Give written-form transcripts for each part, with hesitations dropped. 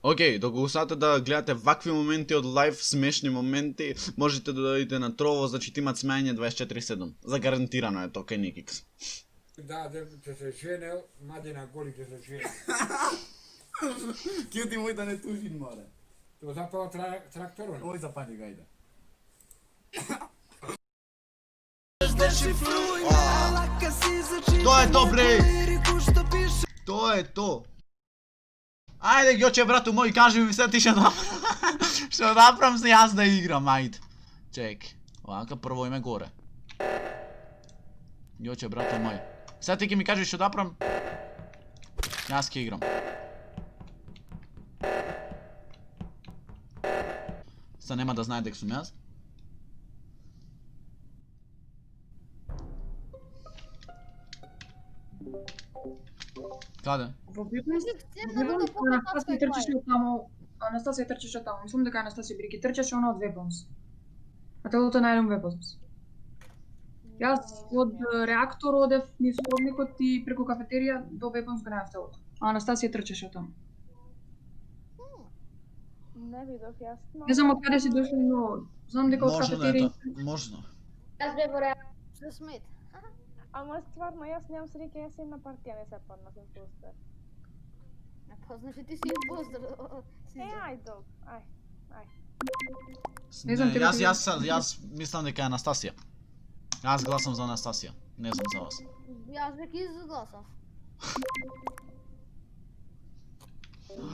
Океј, доколку сакате да гледате вакви моменти од лайв, смешни моменти, можете да дојдете на Trovo, значи имат смеење 24/7. Загарантирано е тоа кај Никикс. Да, ќе се женел, Мадина Голи ќе се женел. Кјо ти мој да не тужин, море. Тоа запала тракторон. Ој запани га иде. Тоа е то, бре! Тоа е то! Ајде, Ѓоче, брату мој, кажи ми се ти што направам. Што направам се јас да играм, ајде. Чек, овака прво име горе. Ѓоче, брату мој. Сега ти ќе ми кажеш што да направам. Јас ќе играм. Сега нема да знае дека сум јас. Каде? Во Бибонс, Анастасија трчеше од таму, Анастасија трчеше од таму, мислам дека Анастасија бирки трчеше она од Вебонс. А телото на еден Вебонс. Јас од реактор одев низ ходникот и преку кафетерија до Вебонс го најав телото. А Анастасија трчеше од таму. Не видов јас. Не знам од каде си дошла, но знам дека од Можно да е кафетерија. тоа, можно. Јас бе во реактор Смит. Ама стварно, јас немам среќа, јас една партија не се паднав импостер. Па значи ти си импостер. Ајде, ај. Не знам, Не, тебе јас мислам дека е Анастасија. Јас гласам за Анастасија, не знам за вас. Јас веќе изгласав.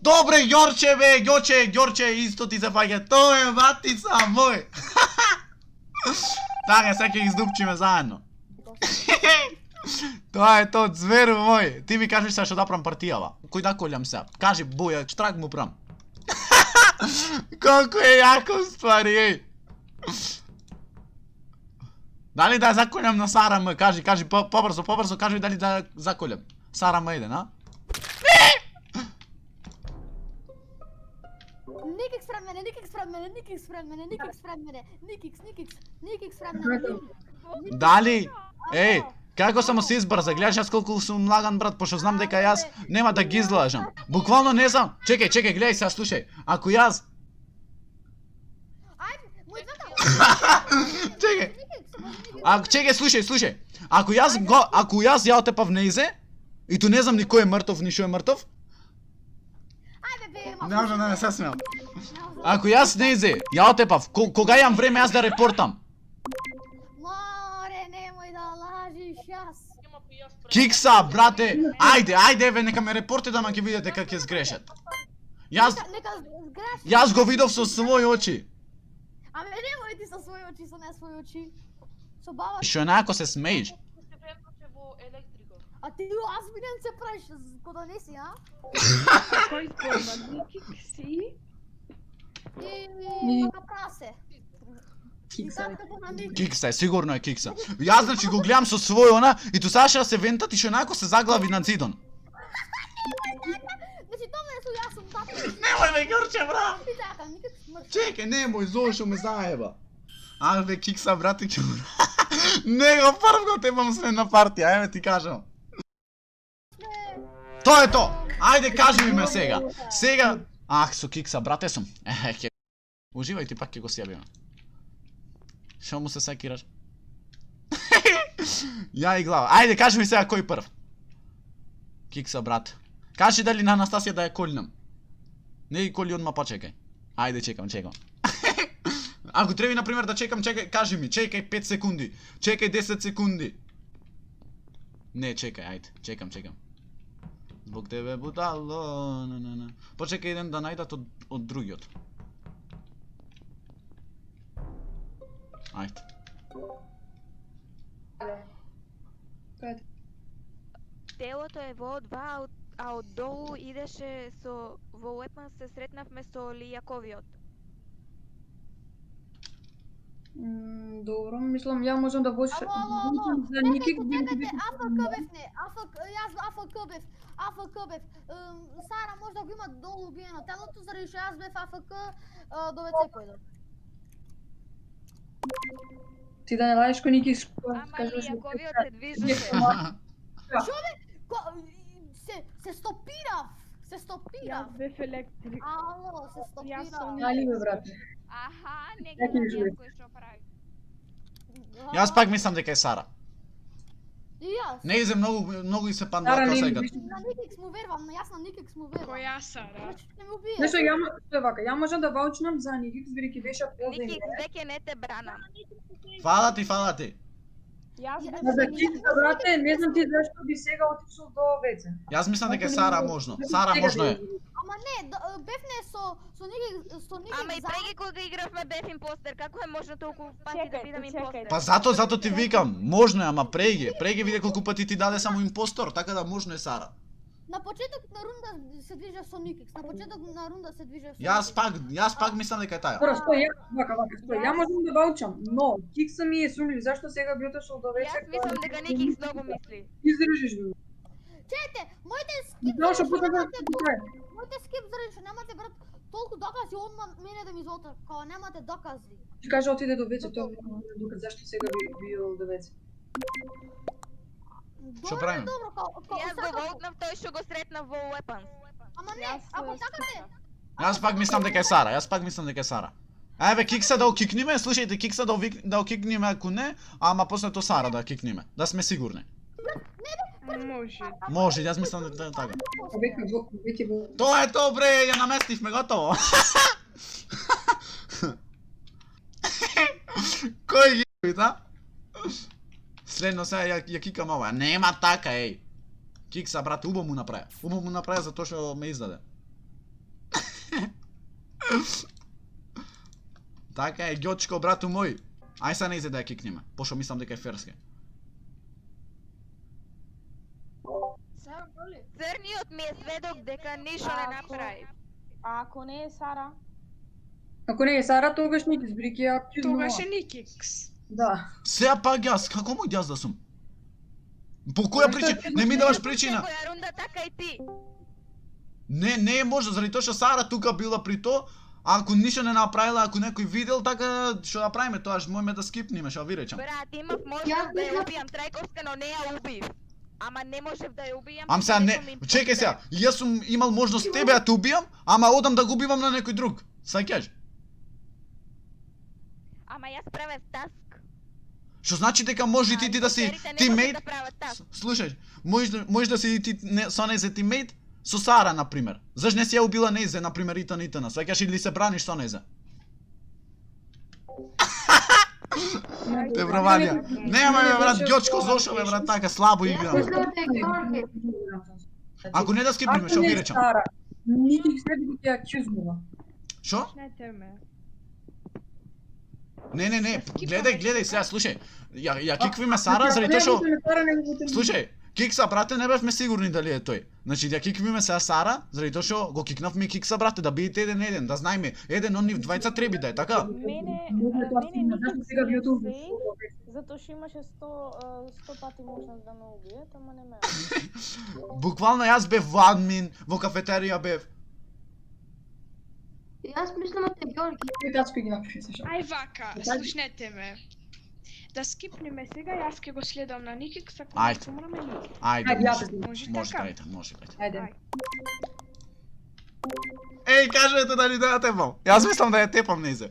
Добре, Ѓорче бе, Ѓорче, исто ти се фаќа. Тоа е ватица мој. Така, сега ќе ги издупчиме заедно. Тоа е тоа, зверу мој. Ти ми кажеш сега што да правам партијава. Кој да колјам сега? Кажи, боја, штрак му прам. Колку е јако ствари, еј. Дали да ја заколјам на Сара М? Кажи, побрзо, кажи дали да ја заколјам. Сара М иде, на? Никикс пред мене, Никикс пред мене. Дали? Еј, како само се избрза, гледаш јас колку сум лаган, брат, пошто знам дека јас нема да ги излажам. Буквално не знам. Чекај, гледај сега, слушај. Ако јас... Ајде, мој двата. Чекај, слушај. Ако јас ја отепав неизе, и ту не знам ни кој е мртов, ни што е мртов. Ајде бе, Не се смеам. Ако јас неизе, ја отепав, кога имам време јас да репортам? Море, немој да лажиш јас. Кикса, брате, ајде, бе, нека ме репорти да ма ќе видите как ќе сгрешат. Нека сгрешиш. Јас го видов со своји очи. Аме немој ти со своји очи, со не своји очи. Со баба. Што најако се смеиш? А ти озбилен се правиш кога не си, а? Кој зборува, Никикси? И така прасе. Кикса е, сигурно е Кикса. Јас значи го гледам со свој она и ту Саша се вентат и што најако се заглави на зидон. Значи тоа не су јас сум тато. Немој ме Ѓорче, брат. И така, никак смрт. Чекај, немој, зошо ме заеба. Бе, Кикса, брате, ќе му... Него прв го темам сме на партија, еме ти кажам. Тоа е то! Ајде, кажи ми ме сега. Сега... со Кикса, брате сум. Уживај, ти пак ќе го сјабиме. Шо му се секираш? Ја и глава. Ајде, кажи ми сега кој прв. Кикса, брат. Кажи дали на Анастасија да ја колнам. Не ги коли одма почекај. Ајде, чекам. Ако треба, например, да чекам, кажи ми, чекај 5 секунди. Чекај 10 секунди. Не, чекај, ајде, чекам. Због тебе будало, Почекај еден да најдат од другиот. Ајде. Телото е во 2, а од долу идеше со... Во Уепман се сретнавме со Лијаковиот. Добро, мислам, ја можам да вош... Ало, за Никик, АФК бев. Сара можда го има долу убиено телото, заради што јас бев АФК до ВЦ појдов. Ти да не лаеш кој Никик, Ама кажеш... Лијаковиот се движеше. Што бе? Се стопирав! Се стопира. Јас бев електрик. Ало, се Јас стопира. сум Али бе, брате. Аха, не Така ги е живот. кој што прави. Јас пак мислам дека е Сара. И јас. Не изе многу и се Сара пандува не како ми сега. више. На Никикс му вервам, јас на Никикс му вервам. Која Сара? Значи ќе ме убие. Нешто ја што е вака, ја можам да ваучнам за Никикс бидејќи беше позен. Ники, веќе не те бранам. Фала ти. Јас бев За Никикс, брате, не знам ти зашто би сега отишол до ВЦ. Јас мислам дека е Сара можно. Сара можно е. Ама не, бев не со Никикс. Ама и преги кога игравме бев импостер, како е можно толку пати да бидам импостер? Па зато ти викам, можно е, ама преги виде колку пати ти даде само импостор, така да можно е Сара. На почеток на рунда се движев со Никикс. На почеток на рунда се движев со Јас пак мислам дека е таја. Добро, стой, вака, стой, ја можам да ваучам, но Кикса ми е сумлив, зашто сега би отишол до ВЦ? Јас мислам дека Ники многу мисли. Издржиш го. Чете, моите скип Зашто зарече потоа немате да моите скип зарече немате брат толку докази одма мене да ми изота, као немате докази. Ти кажа отиде до ВЦ, тоа докато зашто сега би бил до ВЦ. Што правиме? Добро, као Јас го волтнав тој што го сретнав во Weapons. Ама не, Јас ако сакате, Јас пак мислам дека е Сара. Еве Кикса да окикниме, слушајте Кикса да окикниме ако не, ама после тоа Сара да кикниме, да сме сигурни. Може. Може, јас мислам дека е така. Веќе во Тоа е тоа бре, ја наместивме готово. Кој ги пита? Следно сега ја кикам ова. Нема така, еј. Кикса, брате, убаво му направи. Убаво му направи затоа што ме издаде. Така е, Ѓочко, брату мој. Ај са не изе да ја кикнеме, пошто мислам дека е ферски. Црниот ми е сведок дека ништо не направи. А ако не е Сара? Ако не е Сара, тогаш Никикс, бидејќи ја активно. Тогаш е Никикс. Да. Сега пак јас, како мој јас да сум? По која причина? Не ми даваш причина. Некоја рунда така и ти. Не е можно, заради тоа што Сара тука била при тоа, а ако ништо не направила, ако некој видел, така што направиме тоа, можеме да скипниме, што ви речам. Брат, имав можност да ја убијам Трајковска, но не ја убив. Ама не можев да ја убијам. Ам сега не, чекај сега, јас сум имал можност тебе да те убијам, ама одам да го убивам на некој друг. Саќаш? Ама јас правев таск. Што значи дека може и ти да си Импостерите не тиммейт? можат да прават таск. Слушај, можеш да си ти со незе тиммейт со Сара на пример. Заш не си ја убила незе на пример итана, саќаш или се браниш со незе? Те бравалија. Нема бе брат, Ѓочко зошо бе брат, така слабо играм. Ако не да скипниме, што ви речам? Никикс не би ќе ја кјузнува. Што? Почнете ме. Не, гледај сега, слушај. Ја киквиме Сара заради тоа што слушај, Кикса брате не бевме сигурни дали е тој. Значи ја киквиме сега Сара заради тоа што го кикнавме Кикса брате да бидете еден, да знаеме. Еден од нив двајца треби да е, така? Мене Зашто сега би отул? затоа што имаше 100 пати можност да ме убијат, ама не ме. Буквално јас бев во админ, во кафетерија бев. Јас мислам дека Ѓорги. Кој тачка ги напише се Ај вака, слушнете ме. Да скипнеме сега, јас ќе го следам на Никикс, ако Ајде. не умраме Никикс. Ајде, Ајде, може. јас Може Може, така? ајде, може. Ајде. Еј, кажете дали да ја тепам. Јас мислам да ја тепам незе.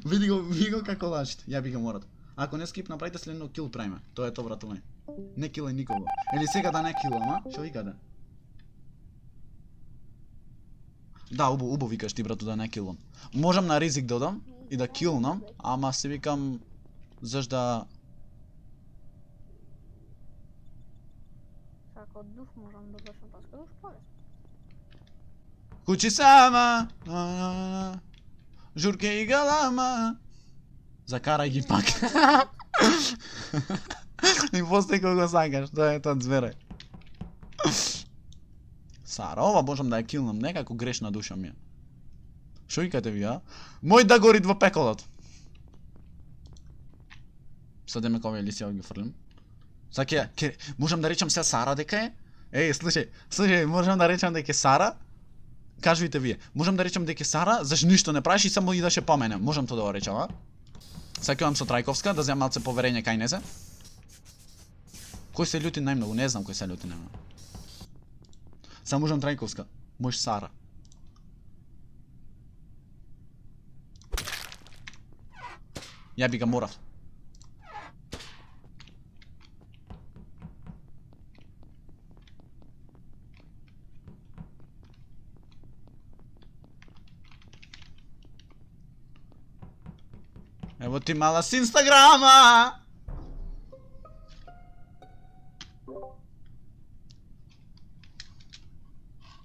Види го како лажите. Ја би го морат. Ако не скип направите следно кил правиме. Тоа е тоа брато мој. Не килај никого. Или сега да не килам, а? Што викате? Да, убаво викаш ти брато да не килам. Можам на ризик да одам и да килнам, ама се викам заш да Како дух можам да башам таска дух полес. Кучи сама, журке и галама. Закарај ги пак. И после кога го сакаш, тоа е тоа звере. Сара, ова можам да ја килнам, некако грешна душа ми е. Шо викате ви, а? Мој да горит во пеколот. Садеме кога или си ги фрлим. Саке, можам да речам се Сара дека е? Еј, слушај, можам да речам дека е Сара? Кажувате вие, можам да речам дека е Сара, зашто ништо не правиш и само идеше по мене. Можам тоа да го речам, а? Сакувам со Трајковска да земам малце поверење кај незе. Кој се љути најмногу? Не знам кој се љути најмногу. Само можам Трајковска. Мож Сара. Ја би га морав. Ево ти мала с Инстаграма!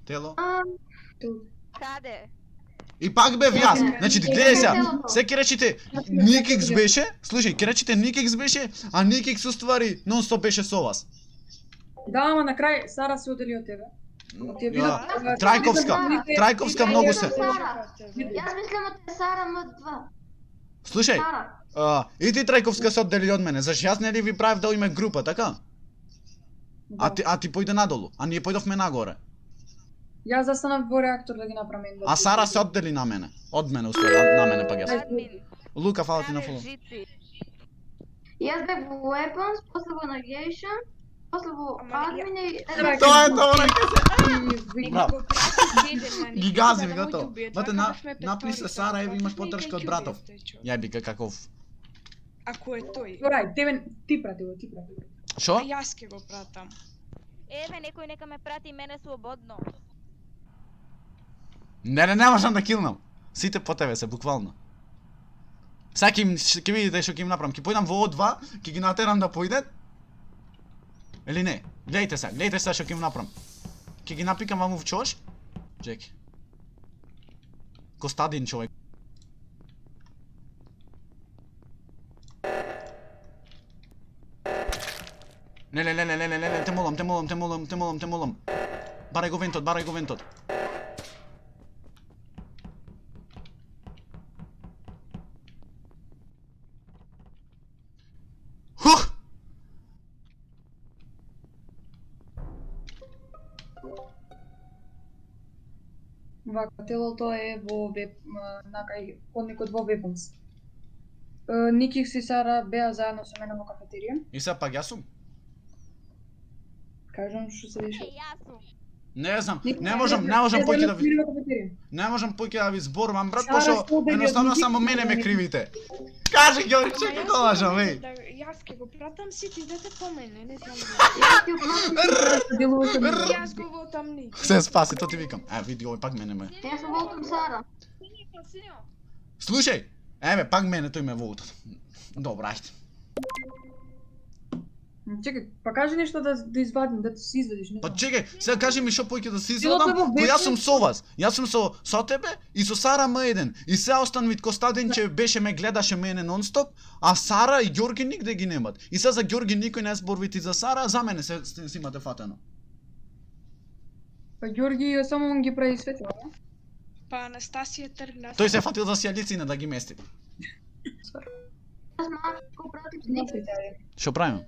Тело? Каде? И пак бев јас. Значи, ти гледај сега. Се ке речите Никикс беше, слушај, ке речите Никикс беше, а Никикс уствари нон-стоп беше со вас. Да, ама на крај Сара се одели од тебе. Ја, Трајковска многу се. Јас мислам од Сара М2. Слушај, и ти Трајковска се оддели од мене, зашто јас нели ви правев да име група, така? А ти појде надолу, а ние појдовме нагоре. Јас застанав во реактор да ги направам инвертир. А Сара се оддели на мене. Од мене уствари, на мене пак јас. Админ. Лука, фала ти на фоло. Жици. Јас бев во Weapons, после во Navigation, после во Admin и... Тоа е добро. Браво. Гигазим, готово. Бате, напни се Сара, еви имаш поддршка од братов. Ја бика каков. Ако е тој. Добрај, тебе ти прати го. Шо? А јас ќе го пратам. Еве, некој нека ме прати мене слободно. Не можам да килнам. Сите по тебе се, буквално. Сега ќе видите што ќе им направам. Ќе појдам во O2, ќе ги натерам да појдат. Или не? Гледајте сега што ќе им направам. Ќе ги напикам ваму в чош. Чеки. Костадин човек. Не, те молам. Барај го вентот. Хух! Вака, телото е во накај ходникот во Weapons. Никикс и Сара беа заедно со мене во кафетерија. И сега пак јас сум. Кажам што се дешава. Јас сум. Не знам, не можам поќе да ви... Не можам поќе да ви зборувам, брат, пошто едноставно само мене ме кривите. Кажи, Ѓорги, чекај да лажам, еј. Јас ќе го пратам, сите идете по мене, не знам. Јас го волтам ни. Се спаси, то ти викам. Види, овој пак мене ме. Јас го волтам Сара. Слушај, еве, пак мене тој ме волтат. Добра, ајде. Чекај, па кажи нешто да извадим, да се извадиш. Па чекај, сега кажи ми што поќе да се извадам, кој јас сум со вас. Јас сум со тебе и со Сара М1. И се останвит Костадинче беше ме гледаше мене нон-стоп, а Сара и Ѓорги нигде ги немат. И сега за Ѓорги никој не зборвити за Сара, а за мене се имате фатено. Па Ѓорги само он ги прави светла, не? Па Анастасија тргна. Тој се фатил за сијалицина да ги мести. Јас малку го пратим с Никикс. Што правиме?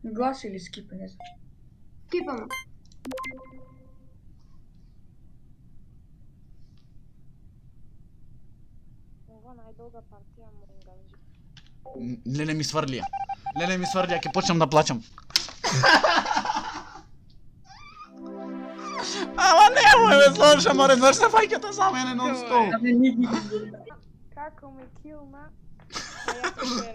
Глас или скипа, не знам. Скипаме. Ова најдолга партија му ингажи. Леле ми сврлија, ќе почнам да плачам. Ама немој ме слушам, море, знаеш се фаќате за мене нон-стоп. Како ме килна, а јас се